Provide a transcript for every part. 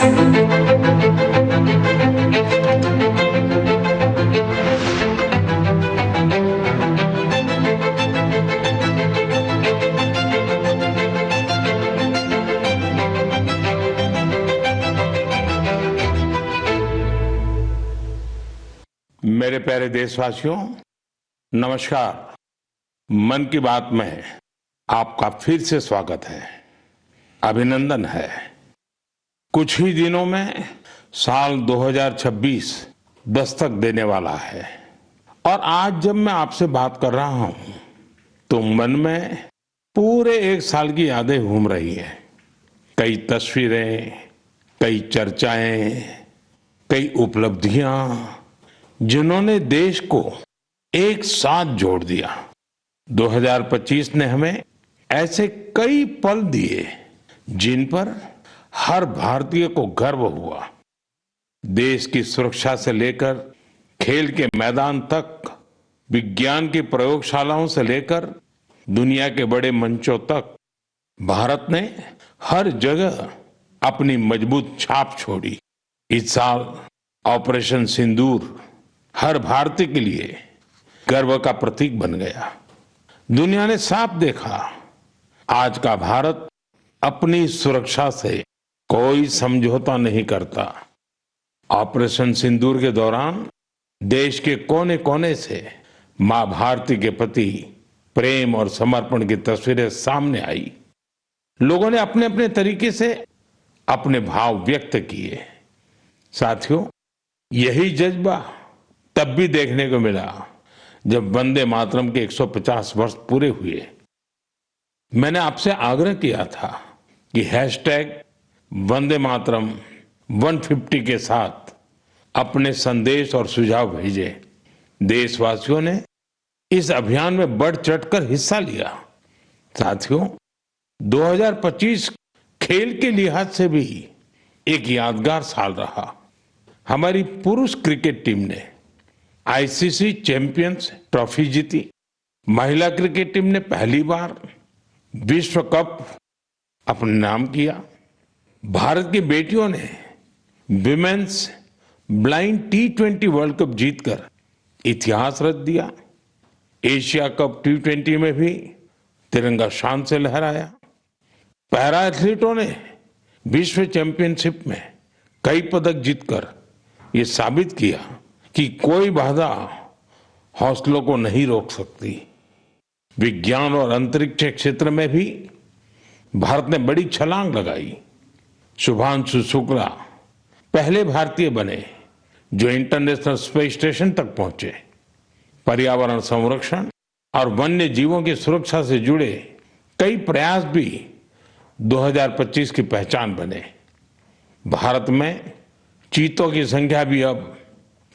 मेरे प्यारे देशवासियों, नमस्कार। मन की बात में आपका फिर से स्वागत है, अभिनंदन है। कुछ ही दिनों में साल 2026 दस्तक देने वाला है और आज जब मैं आपसे बात कर रहा हूं तो मन में पूरे एक साल की यादें घूम रही हैं। कई तस्वीरें, कई चर्चाएं, कई उपलब्धियां जिन्होंने देश को एक साथ जोड़ दिया। 2025 ने हमें ऐसे कई पल दिए जिन पर हर भारतीय को गर्व हुआ। देश की सुरक्षा से लेकर खेल के मैदान तक, विज्ञान की प्रयोगशालाओं से लेकर दुनिया के बड़े मंचों तक भारत ने हर जगह अपनी मजबूत छाप छोड़ी। इस साल ऑपरेशन सिंदूर हर भारतीय के लिए गर्व का प्रतीक बन गया। दुनिया ने साफ देखा, आज का भारत अपनी सुरक्षा से कोई समझौता नहीं करता। ऑपरेशन सिंदूर के दौरान देश के कोने कोने से मां भारती के प्रति प्रेम और समर्पण की तस्वीरें सामने आई। लोगों ने अपने अपने तरीके से अपने भाव व्यक्त किए। साथियों, यही जज्बा तब भी देखने को मिला जब वंदे मातरम के 150 वर्ष पूरे हुए। मैंने आपसे आग्रह किया था कि हैशटैग वंदे मातरम 150 के साथ अपने संदेश और सुझाव भेजें। देशवासियों ने इस अभियान में बढ़ चढ़कर हिस्सा लिया। साथियों, 2025 खेल के लिहाज से भी एक यादगार साल रहा। हमारी पुरुष क्रिकेट टीम ने आईसीसी चैंपियंस ट्रॉफी जीती। महिला क्रिकेट टीम ने पहली बार विश्व कप अपने नाम किया। भारत की बेटियों ने women's blind T20 world cup जीतकर इतिहास रच दिया। एशिया कप T20 में भी तिरंगा शान से लहराया। पैरा एथलीटों ने विश्व चैंपियनशिप में कई पदक जीतकर ये साबित किया कि कोई बाधा हौसलों को नहीं रोक सकती। विज्ञान और अंतरिक्ष क्षेत्र में भी भारत ने बड़ी छलांग लगाई। शुभांशु शुक्ला पहले भारतीय बने जो इंटरनेशनल स्पेस स्टेशन तक पहुंचे। पर्यावरण संरक्षण और वन्य जीवों की सुरक्षा से जुड़े कई प्रयास भी 2025 की पहचान बने। भारत में चीतों की संख्या भी अब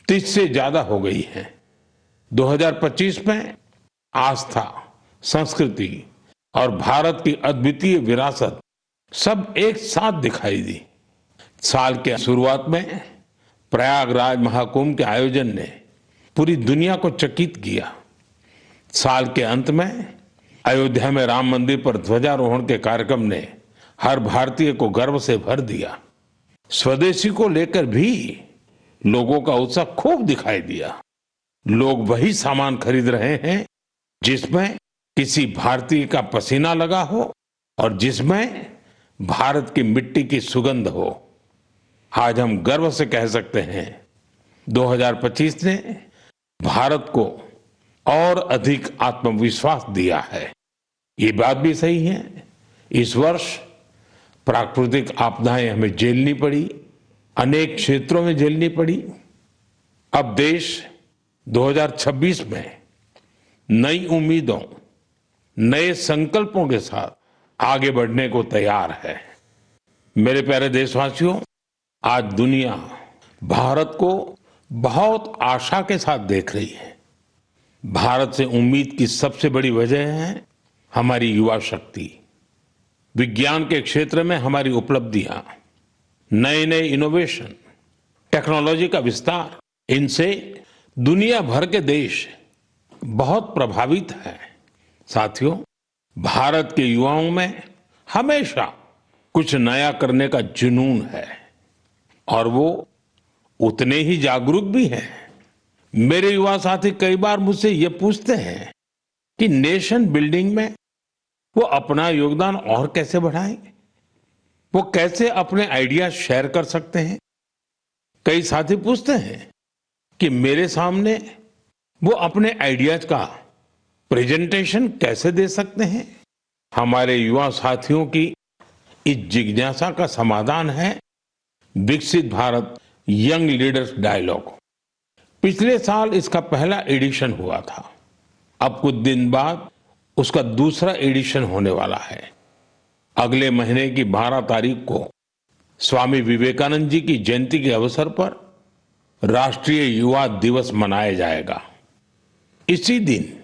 30 से ज्यादा हो गई है। 2025 में आस्था, संस्कृति और भारत की अद्वितीय विरासत सब एक साथ दिखाई दी। साल के शुरुआत में प्रयागराज महाकुंभ के आयोजन ने पूरी दुनिया को चकित किया। साल के अंत में अयोध्या में राम मंदिर पर ध्वजारोहण के कार्यक्रम ने हर भारतीय को गर्व से भर दिया। स्वदेशी को लेकर भी लोगों का उत्साह खूब दिखाई दिया। लोग वही सामान खरीद रहे हैं जिसमें किसी भारतीय का पसीना लगा हो और जिसमें भारत की मिट्टी की सुगंध हो। आज हम गर्व से कह सकते हैं 2025 ने भारत को और अधिक आत्मविश्वास दिया है। ये बात भी सही है, इस वर्ष प्राकृतिक आपदाएं हमें झेलनी पड़ी, अनेक क्षेत्रों में झेलनी पड़ी। अब देश 2026 में नई उम्मीदों, नए संकल्पों के साथ आगे बढ़ने को तैयार है। मेरे प्यारे देशवासियों, आज दुनिया भारत को बहुत आशा के साथ देख रही है। भारत से उम्मीद की सबसे बड़ी वजह है हमारी युवा शक्ति। विज्ञान के क्षेत्र में हमारी उपलब्धियां, नए नए इनोवेशन, टेक्नोलॉजी का विस्तार, इनसे दुनिया भर के देश बहुत प्रभावित हैं। साथियों, भारत के युवाओं में हमेशा कुछ नया करने का जुनून है। और वो उतने ही जागरूक भी हैं। मेरे युवा साथी कई बार मुझसे ये पूछते हैं कि नेशन बिल्डिंग में वो अपना योगदान और कैसे बढ़ाएं, वो कैसे अपने आइडिया शेयर कर सकते हैं। कई साथी पूछते हैं कि मेरे सामने वो अपने आइडियाज का प्रेजेंटेशन कैसे दे सकते हैं। हमारे युवा साथियों की इस जिज्ञासा का समाधान है विकसित भारत यंग लीडर्स डायलॉग। पिछले साल इसका पहला एडिशन हुआ था। अब कुछ दिन बाद उसका दूसरा एडिशन होने वाला है। अगले महीने की 12 तारीख को स्वामी विवेकानंद जी की जयंती के अवसर पर राष्ट्रीय युवा दिवस मनाया जाएगा। इसी दिन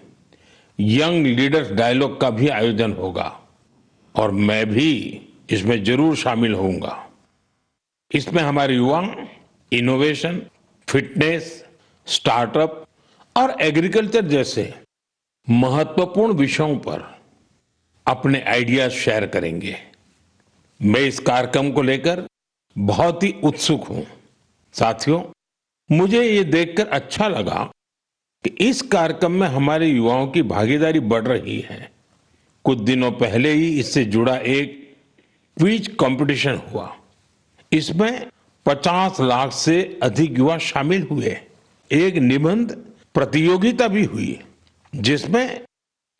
यंग लीडर्स डायलॉग का भी आयोजन होगा और मैं भी इसमें जरूर शामिल होऊंगा। इसमें हमारे युवा इनोवेशन, फिटनेस, स्टार्टअप और एग्रीकल्चर जैसे महत्वपूर्ण विषयों पर अपने आइडियाज शेयर करेंगे। मैं इस कार्यक्रम को लेकर बहुत ही उत्सुक हूं। साथियों, मुझे ये देखकर अच्छा लगा कि इस कार्यक्रम में हमारे युवाओं की भागीदारी बढ़ रही है। कुछ दिनों पहले ही इससे जुड़ा एक क्विज कंपटीशन हुआ। इसमें 50 लाख से अधिक युवा शामिल हुए। एक निबंध प्रतियोगिता भी हुई जिसमें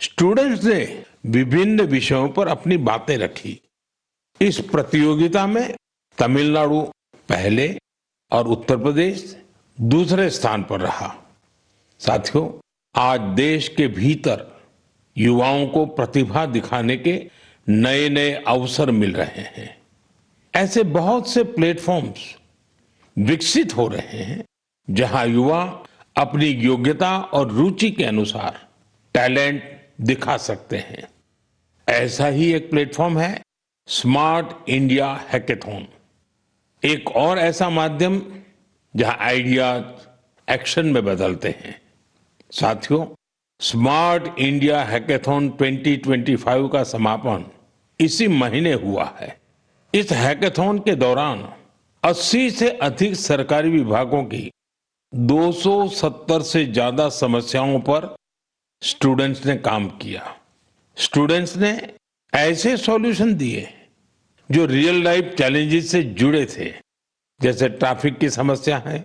स्टूडेंट्स ने विभिन्न विषयों पर अपनी बातें रखी। इस प्रतियोगिता में तमिलनाडु पहले और उत्तर प्रदेश दूसरे स्थान पर रहा। साथियों, आज देश के भीतर युवाओं को प्रतिभा दिखाने के नए नए अवसर मिल रहे हैं। ऐसे बहुत से प्लेटफॉर्म्स विकसित हो रहे हैं जहां युवा अपनी योग्यता और रुचि के अनुसार टैलेंट दिखा सकते हैं। ऐसा ही एक प्लेटफॉर्म है स्मार्ट इंडिया हैकेथॉन। एक और ऐसा माध्यम जहां आइडियाज एक्शन में बदलते हैं। साथियों, स्मार्ट इंडिया हैकेथॉन 2025 का समापन इसी महीने हुआ है। इस हैकेथॉन के दौरान 80 से अधिक सरकारी विभागों की 270 से ज्यादा समस्याओं पर स्टूडेंट्स ने काम किया। स्टूडेंट्स ने ऐसे सॉल्यूशन दिए जो रियल लाइफ चैलेंजेस से जुड़े थे, जैसे ट्रैफिक की समस्या है।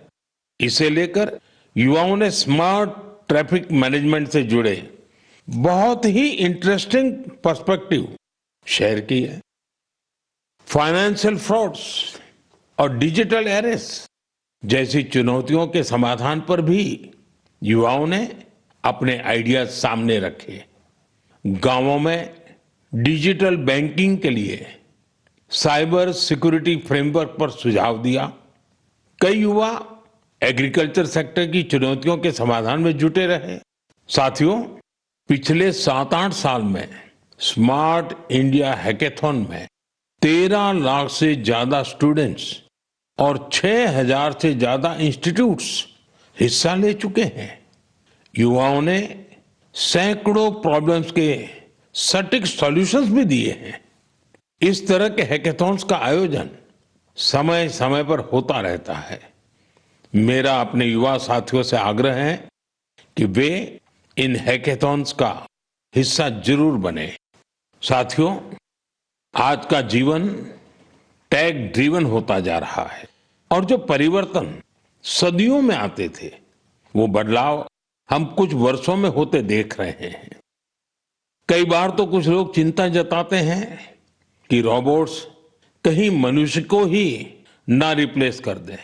इसे लेकर युवाओं ने स्मार्ट ट्रैफिक मैनेजमेंट से जुड़े बहुत ही इंटरेस्टिंग पर्सपेक्टिव शेयर किए। फाइनेंशियल फ्रॉड्स और डिजिटल एरेस्ट जैसी चुनौतियों के समाधान पर भी युवाओं ने अपने आइडियाज सामने रखे। गांवों में डिजिटल बैंकिंग के लिए साइबर सिक्योरिटी फ्रेमवर्क पर सुझाव दिया। कई युवा एग्रीकल्चर सेक्टर की चुनौतियों के समाधान में जुटे रहे। साथियों, पिछले 7-8 साल में स्मार्ट इंडिया हैकेथॉन में 13 लाख से ज्यादा स्टूडेंट्स और 6,000 से ज्यादा इंस्टीट्यूट्स हिस्सा ले चुके हैं। युवाओं ने सैकड़ों प्रॉब्लम्स के सटीक सॉल्यूशंस भी दिए हैं। इस तरह के हैकेथॉन्स का आयोजन समय समय पर होता रहता है। मेरा अपने युवा साथियों से आग्रह है कि वे इन हैकेथॉन्स का हिस्सा जरूर बने। साथियों, आज का जीवन टेक ड्रिवन होता जा रहा है और जो परिवर्तन सदियों में आते थे, वो बदलाव हम कुछ वर्षों में होते देख रहे हैं। कई बार तो कुछ लोग चिंता जताते हैं कि रोबोट्स कहीं मनुष्य को ही ना रिप्लेस कर दें।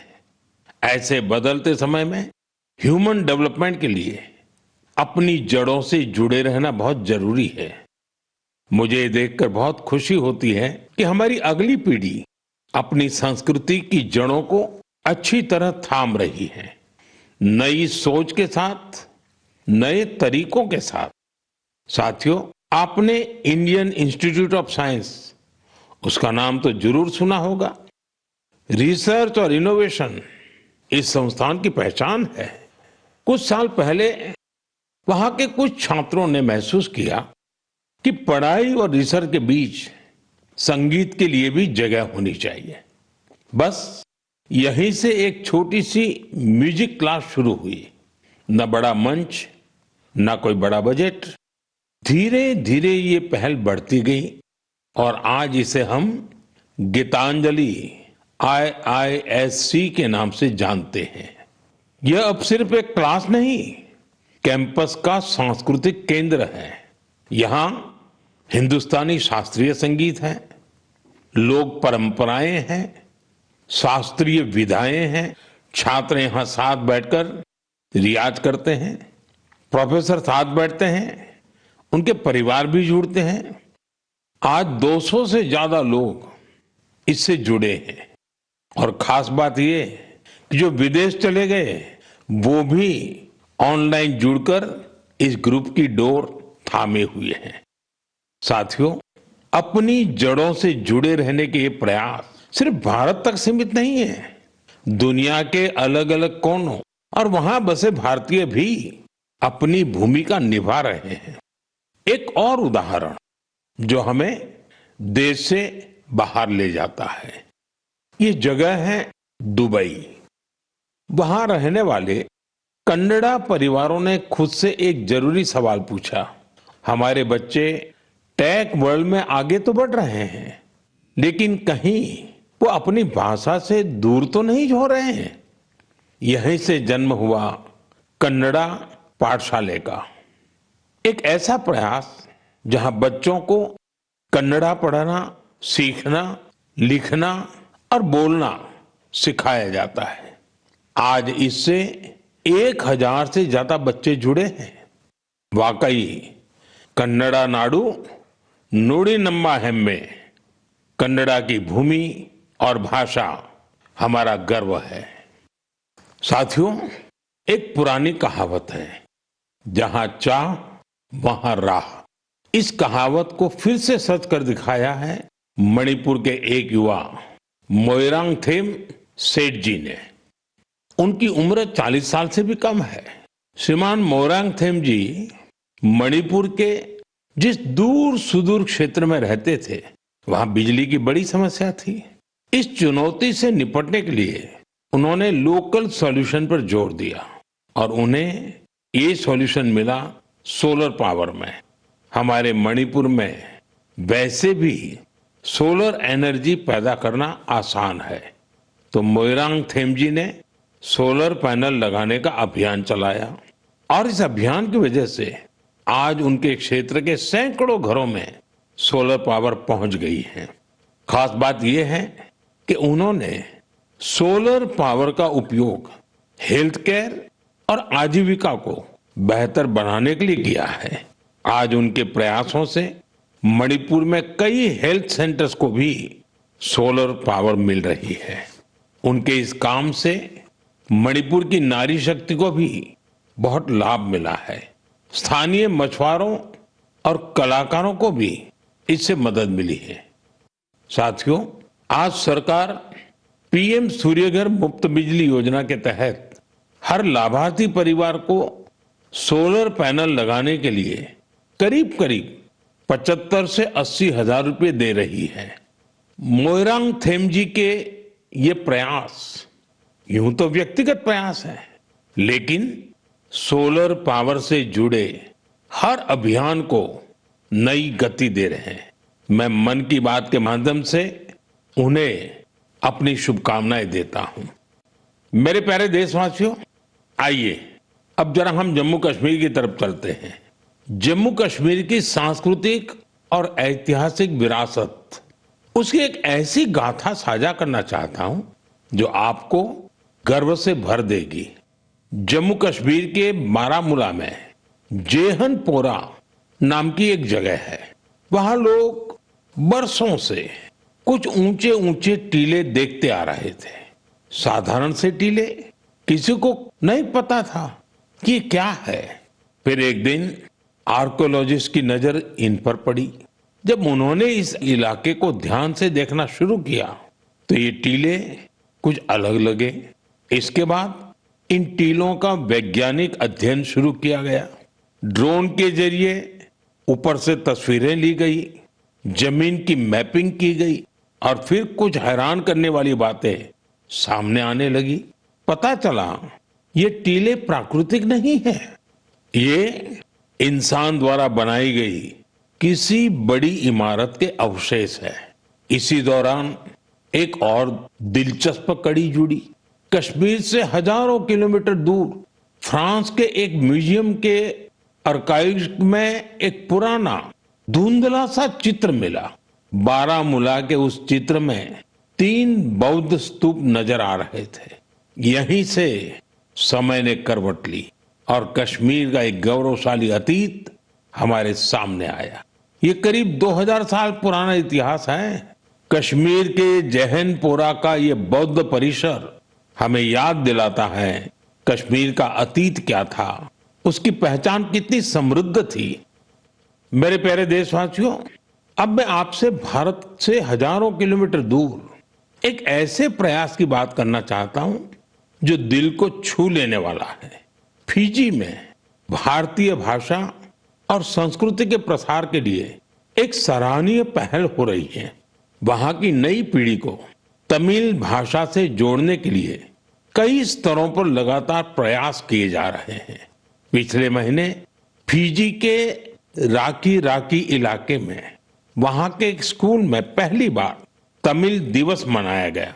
ऐसे बदलते समय में ह्यूमन डेवलपमेंट के लिए अपनी जड़ों से जुड़े रहना बहुत जरूरी है। मुझे ये देखकर बहुत खुशी होती है कि हमारी अगली पीढ़ी अपनी संस्कृति की जड़ों को अच्छी तरह थाम रही है। नई सोच के साथ, नए तरीकों के साथ। साथियों, आपने इंडियन इंस्टीट्यूट ऑफ साइंस, उसका नाम तो जरूर सुना होगा। रिसर्च और इनोवेशन इस संस्थान की पहचान है। कुछ साल पहले वहां के कुछ छात्रों ने महसूस किया कि पढ़ाई और रिसर्च के बीच संगीत के लिए भी जगह होनी चाहिए। बस यहीं से एक छोटी सी म्यूजिक क्लास शुरू हुई। न बड़ा मंच, न कोई बड़ा बजट। धीरे धीरे ये पहल बढ़ती गई और आज इसे हम गीतांजलि IISC के नाम से जानते हैं। यह अब सिर्फ एक क्लास नहीं, कैंपस का सांस्कृतिक केंद्र है। यहाँ हिंदुस्तानी शास्त्रीय संगीत है, लोक परंपराएं हैं, शास्त्रीय विधाएं हैं। छात्र यहाँ साथ बैठकर रियाज करते हैं, प्रोफेसर साथ बैठते हैं, उनके परिवार भी जुड़ते हैं। आज 200 से ज्यादा लोग इससे जुड़े हैं और खास बात ये कि जो विदेश चले गए वो भी ऑनलाइन जुड़कर इस ग्रुप की डोर थामे हुए हैं। साथियों, अपनी जड़ों से जुड़े रहने के ये प्रयास सिर्फ भारत तक सीमित नहीं है। दुनिया के अलग अलग कोनों और वहां बसे भारतीय भी अपनी भूमिका निभा रहे हैं। एक और उदाहरण जो हमें देश से बाहर ले जाता है, ये जगह है दुबई। वहां रहने वाले कन्नड़ा परिवारों ने खुद से एक जरूरी सवाल पूछा। हमारे बच्चे टेक वर्ल्ड में आगे तो बढ़ रहे हैं, लेकिन कहीं वो अपनी भाषा से दूर तो नहीं हो रहे हैं। यहीं से जन्म हुआ कन्नड़ा पाठशाले का, एक ऐसा प्रयास जहां बच्चों को कन्नड़ा पढ़ना, सीखना, लिखना और बोलना सिखाया जाता है। आज इससे 1000 से ज्यादा बच्चे जुड़े हैं। वाकई कन्नड़ा नाडु नुडी नम्मा हेम्मे, कन्नड़ा की भूमि और भाषा हमारा गर्व है। साथियों, एक पुरानी कहावत है, जहां चाह वहां राह। इस कहावत को फिर से सच कर दिखाया है मणिपुर के एक युवा मोइरांगथेम सेठ जी ने। उनकी उम्र 40 साल से भी कम है। श्रीमान मोइरांगथेम जी मणिपुर के जिस दूर सुदूर क्षेत्र में रहते थे, वहां बिजली की बड़ी समस्या थी। इस चुनौती से निपटने के लिए उन्होंने लोकल सॉल्यूशन पर जोर दिया और उन्हें ये सॉल्यूशन मिला सोलर पावर में। हमारे मणिपुर में वैसे भी सोलर एनर्जी पैदा करना आसान है, तो मोइरांगथेम जी ने सोलर पैनल लगाने का अभियान चलाया और इस अभियान की वजह से आज उनके क्षेत्र के सैकड़ों घरों में सोलर पावर पहुंच गई है। खास बात यह है कि उन्होंने सोलर पावर का उपयोग हेल्थ केयर और आजीविका को बेहतर बनाने के लिए किया है। आज उनके प्रयासों से मणिपुर में कई हेल्थ सेंटर्स को भी सोलर पावर मिल रही है। उनके इस काम से मणिपुर की नारी शक्ति को भी बहुत लाभ मिला है। स्थानीय मछुआरों और कलाकारों को भी इससे मदद मिली है। साथियों, आज सरकार PM सूर्यघर मुफ्त बिजली योजना के तहत हर लाभार्थी परिवार को सोलर पैनल लगाने के लिए करीब करीब 75 से 80 हजार रुपए दे रही है। मोइरांगथेम जी के ये प्रयास यूं तो व्यक्तिगत प्रयास है, लेकिन सोलर पावर से जुड़े हर अभियान को नई गति दे रहे हैं। मैं मन की बात के माध्यम से उन्हें अपनी शुभकामनाएं देता हूं। मेरे प्यारे देशवासियों, आइए अब जरा हम जम्मू कश्मीर की तरफ चलते हैं। जम्मू कश्मीर की सांस्कृतिक और ऐतिहासिक विरासत, उसकी एक ऐसी गाथा साझा करना चाहता हूं जो आपको गर्व से भर देगी। जम्मू कश्मीर के बारामूला में जेहनपोरा नाम की एक जगह है। वहां लोग बरसों से कुछ ऊंचे ऊंचे टीले देखते आ रहे थे। साधारण से टीले, किसी को नहीं पता था कि ये क्या है। फिर एक दिन आर्कोलॉजिस्ट की नजर इन पर पड़ी। जब उन्होंने इस इलाके को ध्यान से देखना शुरू किया तो ये टीले कुछ अलग लगे। इसके बाद इन टीलों का वैज्ञानिक अध्ययन शुरू किया गया। ड्रोन के जरिए ऊपर से तस्वीरें ली गई, जमीन की मैपिंग की गई और फिर कुछ हैरान करने वाली बातें सामने आने लगी। पता चला ये टीले प्राकृतिक नहीं है, ये इंसान द्वारा बनाई गई किसी बड़ी इमारत के अवशेष है। इसी दौरान एक और दिलचस्प कड़ी जुड़ी। कश्मीर से हजारों किलोमीटर दूर फ्रांस के एक म्यूजियम के आर्काइव्स में एक पुराना धुंधला सा चित्र मिला। बारामूला के उस चित्र में 3 बौद्ध स्तूप नजर आ रहे थे। यहीं से समय ने करवट ली और कश्मीर का एक गौरवशाली अतीत हमारे सामने आया। ये करीब 2000 साल पुराना इतिहास है। कश्मीर के जहनपोरा का ये बौद्ध परिसर हमें याद दिलाता है कश्मीर का अतीत क्या था, उसकी पहचान कितनी समृद्ध थी। मेरे प्यारे देशवासियों, अब मैं आपसे भारत से हजारों किलोमीटर दूर एक ऐसे प्रयास की बात करना चाहता हूं जो दिल को छू लेने वाला है। फिजी में भारतीय भाषा और संस्कृति के प्रसार के लिए एक सराहनीय पहल हो रही है। वहां की नई पीढ़ी को तमिल भाषा से जोड़ने के लिए कई स्तरों पर लगातार प्रयास किए जा रहे हैं। पिछले महीने फिजी के राकी राकी इलाके में वहां के एक स्कूल में पहली बार तमिल दिवस मनाया गया।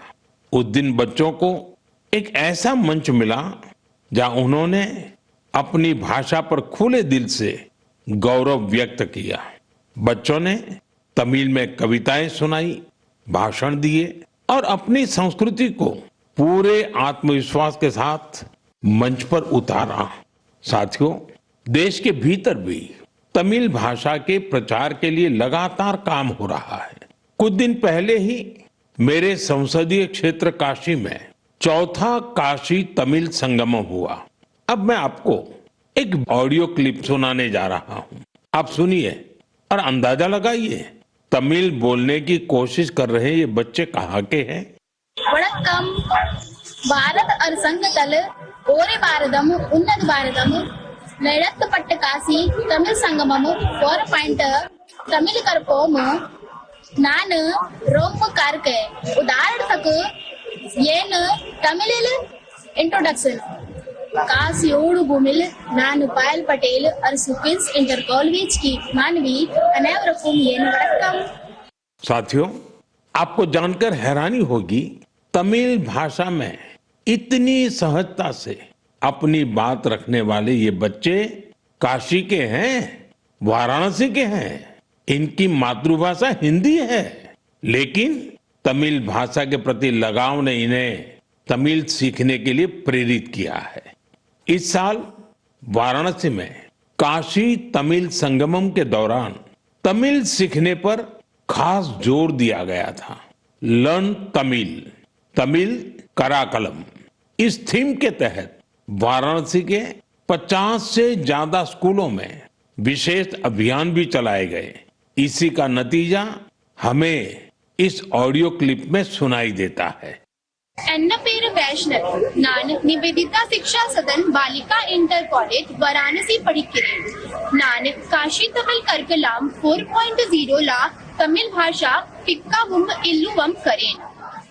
उस दिन बच्चों को एक ऐसा मंच मिला जहां उन्होंने अपनी भाषा पर खुले दिल से गौरव व्यक्त किया। बच्चों ने तमिल में कविताएं सुनाई, भाषण दिए और अपनी संस्कृति को पूरे आत्मविश्वास के साथ मंच पर उतारा। साथियों, देश के भीतर भी तमिल भाषा के प्रचार के लिए लगातार काम हो रहा है। कुछ दिन पहले ही मेरे संसदीय क्षेत्र काशी में चौथा काशी तमिल संगमम हुआ। अब मैं आपको एक ऑडियो क्लिप सुनाने जा रहा हूं। आप सुनिए और अंदाजा लगाइए तमिल बोलने की कोशिश कर रहे ये बच्चे कहाँ के हैं। வணக்கம். பாரத் அரசாங்கத்தால் ஒரே பாரதம் உன்னத பாரதம் நடத்தப்பட்ட காசி தமிழ் சங்கமம் 4 தமிழ் கற்போம் ನಾನು ரொம்ப ಕಾರ್ಕೆ ಉದಾಹರಣಕ್ಕೆ ಏನು ತಮಿಳಿಲ್ ಇಂಟ್ರೊಡಕ್ಷನ್ काशियोड़ भूमिल नान पायल पटेल और सुकिंस इंटर कॉलेज की मानवी अनेवरकुम येन वणक्कम। साथियों, आपको जानकर हैरानी होगी तमिल भाषा में इतनी सहजता से अपनी बात रखने वाले ये बच्चे काशी के हैं, वाराणसी के हैं। इनकी मातृभाषा हिंदी है, लेकिन तमिल भाषा के प्रति लगाव ने इन्हें तमिल सीखने के लिए प्रेरित किया है। इस साल वाराणसी में काशी तमिल संगमम के दौरान तमिल सीखने पर खास जोर दिया गया था। लर्न तमिल, तमिल कराकलम, इस थीम के तहत वाराणसी के 50 से ज्यादा स्कूलों में विशेष अभियान भी चलाए गए। इसी का नतीजा हमें इस ऑडियो क्लिप में सुनाई देता है। एन्न पेर वैष्णव नान निवेदिता शिक्षा सदन बालिका इंटर कॉलेज वाराणसी पढ़िक्किरेन नान काशी तमिल कर्कलाम 4.0 ला तमिल भाषा पिक्कावुम इल्लुवम करेन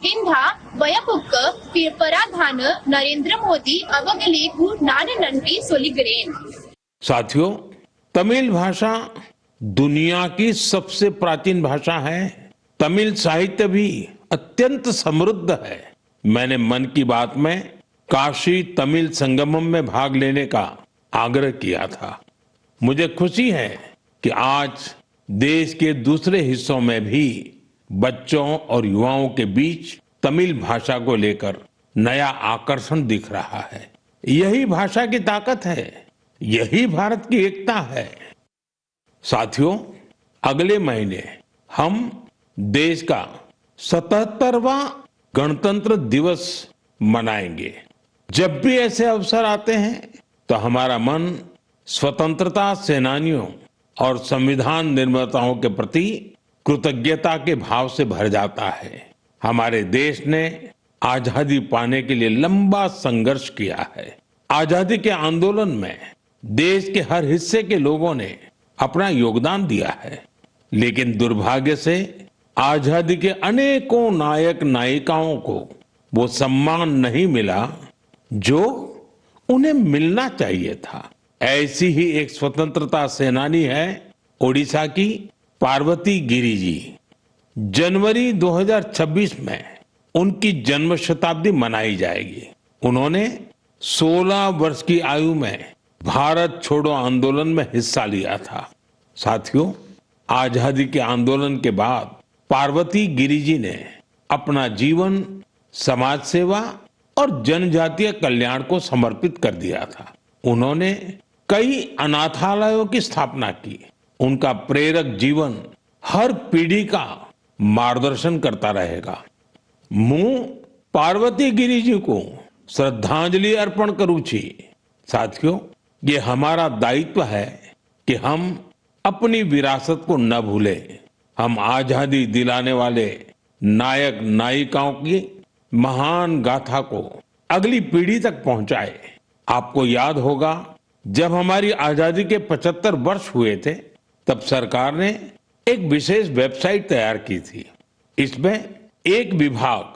इंधा वयपुक्क पराधान नरेंद्र मोदी अवगलेकु नान नंटी सोलिगरेन। साथियों, तमिल भाषा दुनिया की सबसे प्राचीन भाषा है। तमिल साहित्य भी अत्यंत समृद्ध है। मैंने मन की बात में काशी तमिल संगमम में भाग लेने का आग्रह किया था। मुझे खुशी है कि आज देश के दूसरे हिस्सों में भी बच्चों और युवाओं के बीच तमिल भाषा को लेकर नया आकर्षण दिख रहा है। यही भाषा की ताकत है, यही भारत की एकता है। साथियों, अगले महीने हम देश का 77वां गणतंत्र दिवस मनाएंगे। जब भी ऐसे अवसर आते हैं तो हमारा मन स्वतंत्रता सेनानियों और संविधान निर्माताओं के प्रति कृतज्ञता के भाव से भर जाता है। हमारे देश ने आजादी पाने के लिए लंबा संघर्ष किया है। आजादी के आंदोलन में देश के हर हिस्से के लोगों ने अपना योगदान दिया है, लेकिन दुर्भाग्य से आजादी के अनेकों नायक नायिकाओं को वो सम्मान नहीं मिला जो उन्हें मिलना चाहिए था। ऐसी ही एक स्वतंत्रता सेनानी है ओडिशा की पार्वती गिरी जी। जनवरी 2026 में उनकी जन्म शताब्दी मनाई जाएगी। उन्होंने 16 वर्ष की आयु में भारत छोड़ो आंदोलन में हिस्सा लिया था। साथियों, आजादी के आंदोलन के बाद पार्वती गिरी जी ने अपना जीवन समाज सेवा और जनजातीय कल्याण को समर्पित कर दिया था। उन्होंने कई अनाथालयों की स्थापना की। उनका प्रेरक जीवन हर पीढ़ी का मार्गदर्शन करता रहेगा। मैं पार्वती गिरी जी को श्रद्धांजलि अर्पण करूं छी। साथियों, ये हमारा दायित्व है कि हम अपनी विरासत को न भूलें। हम आजादी दिलाने वाले नायक नायिकाओं की महान गाथा को अगली पीढ़ी तक पहुंचाए। आपको याद होगा, जब हमारी आजादी के 75 वर्ष हुए थे, तब सरकार ने एक विशेष वेबसाइट तैयार की थी। इसमें एक विभाग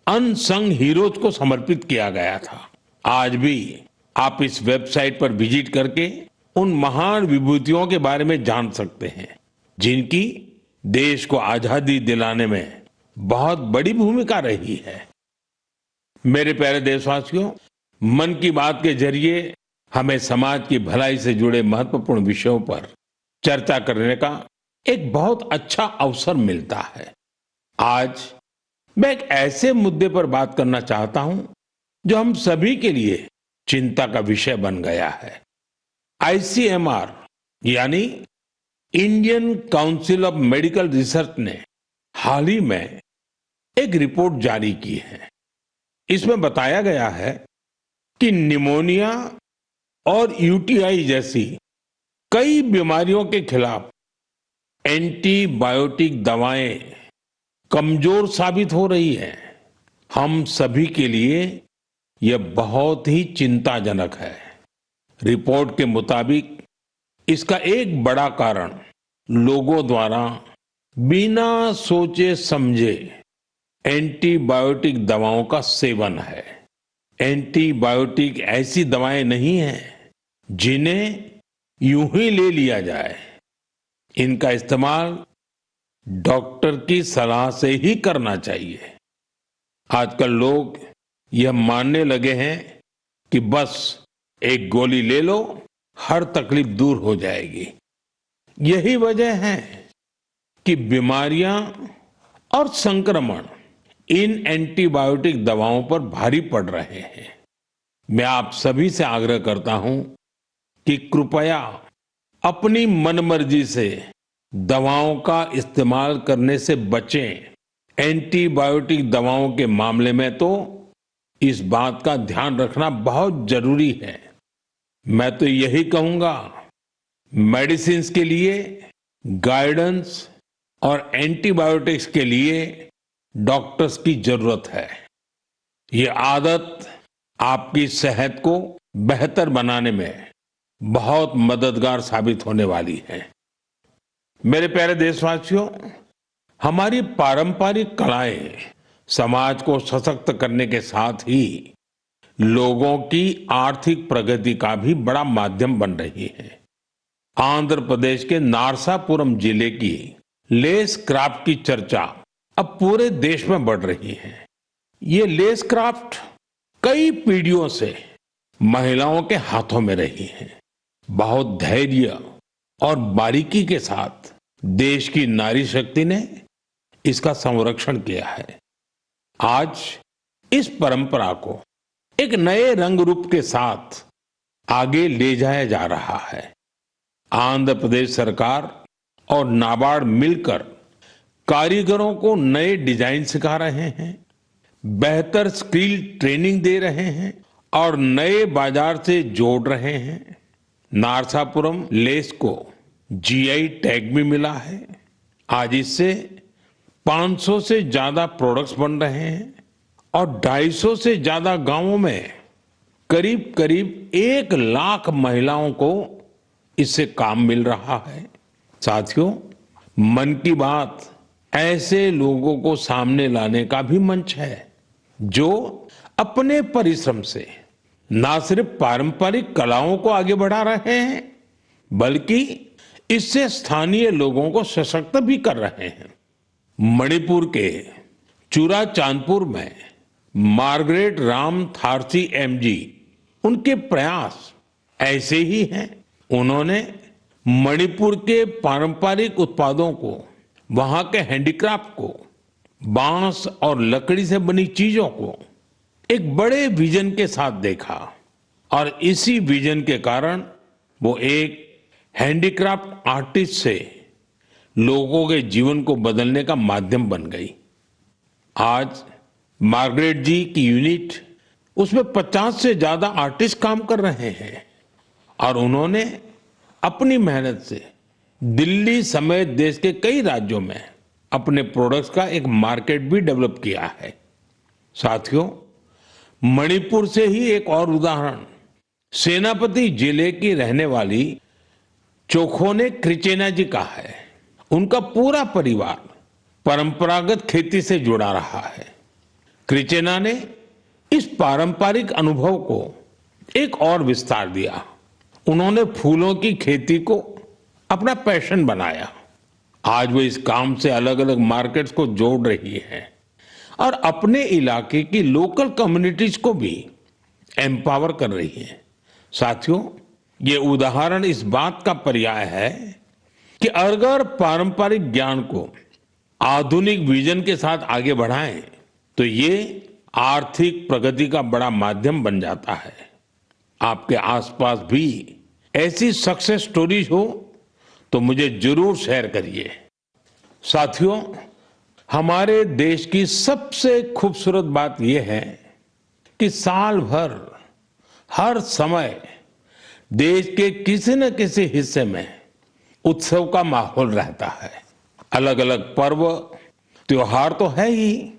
अनसंग हीरोज को समर्पित किया गया था। आज भी आप इस वेबसाइट पर विजिट करके उन महान विभूतियों के बारे में जान सकते हैं, जिनकी देश को आजादी दिलाने में बहुत बड़ी भूमिका रही है। मेरे प्यारे देशवासियों, मन की बात के जरिए हमें समाज की भलाई से जुड़े महत्वपूर्ण विषयों पर चर्चा करने का एक बहुत अच्छा अवसर मिलता है। आज मैं एक ऐसे मुद्दे पर बात करना चाहता हूं जो हम सभी के लिए चिंता का विषय बन गया है। आईसीएमआर यानी Indian council of medical research ने हाल ही में एक रिपोर्ट जारी की है। इसमें बताया गया है कि निमोनिया और यूटीआई जैसी कई बीमारियों के खिलाफ एंटीबायोटिक दवाएं कमजोर साबित हो रही हैं। हम सभी के लिए यह बहुत ही चिंताजनक है। रिपोर्ट के मुताबिक इसका एक बड़ा कारण लोगों द्वारा बिना सोचे समझे एंटीबायोटिक दवाओं का सेवन है। एंटीबायोटिक ऐसी दवाएं नहीं हैं जिन्हें यूं ही ले लिया जाए। इनका इस्तेमाल डॉक्टर की सलाह से ही करना चाहिए। आजकल लोग यह मानने लगे हैं कि बस एक गोली ले लो, हर तकलीफ दूर हो जाएगी। यही वजह है कि बीमारियां और संक्रमण इन एंटीबायोटिक दवाओं पर भारी पड़ रहे हैं। मैं आप सभी से आग्रह करता हूं कि कृपया अपनी मनमर्जी से दवाओं का इस्तेमाल करने से बचें। एंटीबायोटिक दवाओं के मामले में तो इस बात का ध्यान रखना बहुत जरूरी है। मैं तो यही कहूंगा, मेडिसिन्स के लिए गाइडेंस और एंटीबायोटिक्स के लिए डॉक्टर्स की जरूरत है। ये आदत आपकी सेहत को बेहतर बनाने में बहुत मददगार साबित होने वाली है। मेरे प्यारे देशवासियों, हमारी पारंपरिक कलाएं समाज को सशक्त करने के साथ ही लोगों की आर्थिक प्रगति का भी बड़ा माध्यम बन रही है। आंध्र प्रदेश के नारसापुरम जिले की लेस क्राफ्ट की चर्चा अब पूरे देश में बढ़ रही है। ये लेस क्राफ्ट कई पीढ़ियों से महिलाओं के हाथों में रही है। बहुत धैर्य और बारीकी के साथ देश की नारी शक्ति ने इसका संरक्षण किया है। आज इस परंपरा को एक नए रंग रूप के साथ आगे ले जाया जा रहा है। आंध्र प्रदेश सरकार और नाबार्ड मिलकर कारीगरों को नए डिजाइन सिखा रहे हैं, बेहतर स्किल ट्रेनिंग दे रहे हैं और नए बाजार से जोड़ रहे हैं। नारसापुरम लेस को जीआई टैग भी मिला है। आज इससे 500 से ज्यादा प्रोडक्ट्स बन रहे हैं और 250 से ज्यादा गांवों में करीब करीब 1 लाख महिलाओं को इससे काम मिल रहा है। साथियों, मन की बात ऐसे लोगों को सामने लाने का भी मंच है जो अपने परिश्रम से न सिर्फ पारंपरिक कलाओं को आगे बढ़ा रहे हैं, बल्कि इससे स्थानीय लोगों को सशक्त भी कर रहे हैं। मणिपुर के चुराचांदपुर में मार्गरेट राम थारसी एमजी, उनके प्रयास ऐसे ही हैं। उन्होंने मणिपुर के पारंपरिक उत्पादों को, वहां के हैंडीक्राफ्ट को, बांस और लकड़ी से बनी चीजों को एक बड़े विजन के साथ देखा और इसी विजन के कारण वो एक हैंडीक्राफ्ट आर्टिस्ट से लोगों के जीवन को बदलने का माध्यम बन गई। आज मार्गरेट जी की यूनिट, उसमें 50 से ज्यादा आर्टिस्ट काम कर रहे हैं और उन्होंने अपनी मेहनत से दिल्ली समेत देश के कई राज्यों में अपने प्रोडक्ट्स का एक मार्केट भी डेवलप किया है। साथियों, मणिपुर से ही एक और उदाहरण सेनापति जिले की रहने वाली चोखोने क्रिचेना जी का है। उनका पूरा परिवार परंपरागत खेती से जुड़ा रहा है। क्रिचेना ने इस पारंपरिक अनुभव को एक और विस्तार दिया। उन्होंने फूलों की खेती को अपना पैशन बनाया। आज वो इस काम से अलग अलग मार्केट्स को जोड़ रही है और अपने इलाके की लोकल कम्युनिटीज को भी एम्पावर कर रही है। साथियों, ये उदाहरण इस बात का पर्याय है कि अगर पारंपरिक ज्ञान को आधुनिक विजन के साथ आगे बढ़ाएं तो ये आर्थिक प्रगति का बड़ा माध्यम बन जाता है। आपके आसपास भी ऐसी सक्सेस स्टोरीज हो तो मुझे जरूर शेयर करिए। साथियों, हमारे देश की सबसे खूबसूरत बात यह है कि साल भर हर समय देश के किसी न किसी हिस्से में उत्सव का माहौल रहता है। अलग अलग पर्व त्योहार तो है ही,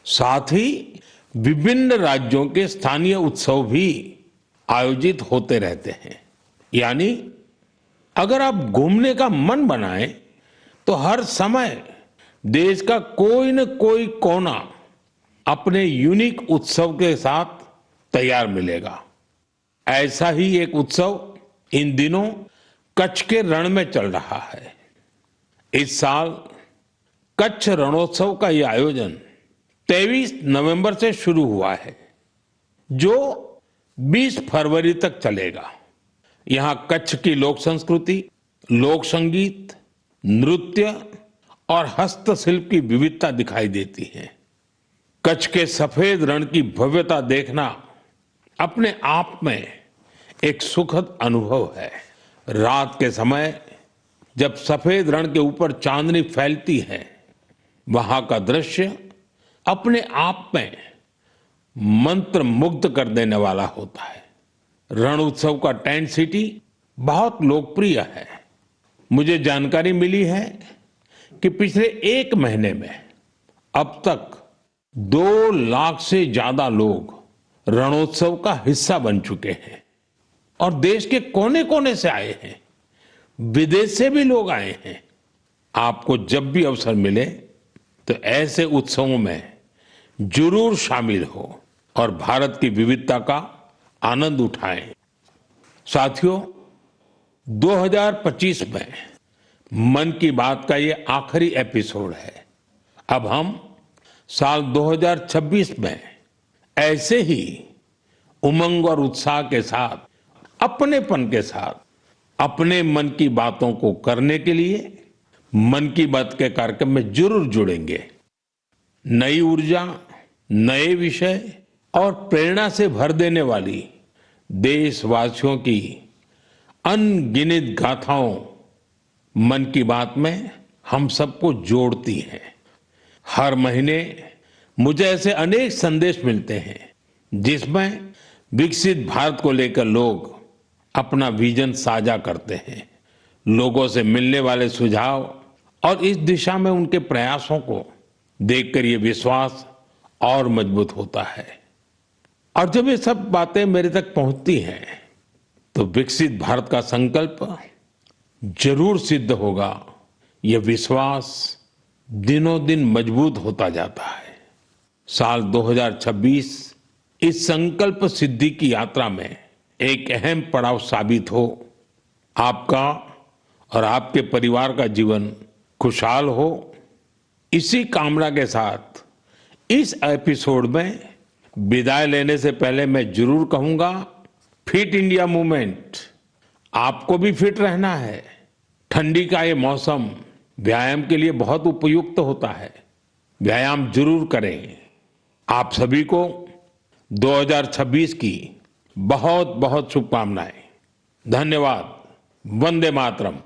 साथ ही विभिन्न राज्यों के स्थानीय उत्सव भी आयोजित होते रहते हैं। यानी अगर आप घूमने का मन बनाएं तो हर समय देश का कोई न कोई कोना अपने यूनिक उत्सव के साथ तैयार मिलेगा। ऐसा ही एक उत्सव इन दिनों कच्छ के रण में चल रहा है। इस साल कच्छ रणोत्सव का यह आयोजन 23 नवंबर से शुरू हुआ है, जो 20 फरवरी तक चलेगा। यहां कच्छ की लोक संस्कृति, लोक संगीत, नृत्य और हस्तशिल्प की विविधता दिखाई देती है। कच्छ के सफेद रण की भव्यता देखना अपने आप में एक सुखद अनुभव है। रात के समय जब सफेद रण के ऊपर चांदनी फैलती है, वहां का दृश्य अपने आप में मंत्र मुग्ध कर देने वाला होता है। रण उत्सव का टेंट सिटी बहुत लोकप्रिय है। मुझे जानकारी मिली है कि पिछले एक महीने में अब तक 2 लाख से ज्यादा लोग रणोत्सव का हिस्सा बन चुके हैं और देश के कोने कोने से आए हैं, विदेश से भी लोग आए हैं। आपको जब भी अवसर मिले तो ऐसे उत्सवों में जरूर शामिल हो और भारत की विविधता का आनंद उठाएं। साथियों, 2025 में मन की बात का ये आखिरी एपिसोड है। अब हम साल 2026 में ऐसे ही उमंग और उत्साह के साथ, अपनेपन के साथ अपने मन की बातों को करने के लिए मन की बात के कार्यक्रम में जरूर जुड़ेंगे। नई ऊर्जा, नए विषय और प्रेरणा से भर देने वाली देशवासियों की अनगिनत गाथाओं मन की बात में हम सबको जोड़ती हैं। हर महीने मुझे ऐसे अनेक संदेश मिलते हैं जिसमें विकसित भारत को लेकर लोग अपना विजन साझा करते हैं। लोगों से मिलने वाले सुझाव और इस दिशा में उनके प्रयासों को देखकर ये विश्वास और मजबूत होता है। और जब ये सब बातें मेरे तक पहुंचती हैं तो विकसित भारत का संकल्प जरूर सिद्ध होगा। ये विश्वास दिनों दिन मजबूत होता जाता है। साल 2026 इस संकल्प सिद्धि की यात्रा में एक अहम पड़ाव साबित हो। आपका और आपके परिवार का जीवन खुशहाल हो, इसी कामना के साथ इस एपिसोड में विदाई लेने से पहले मैं जरूर कहूंगा, फिट इंडिया मूवमेंट, आपको भी फिट रहना है। ठंडी का ये मौसम व्यायाम के लिए बहुत उपयुक्त होता है। व्यायाम जरूर करें। आप सभी को 2026 की बहुत बहुत शुभकामनाएं। धन्यवाद। वंदे मातरम।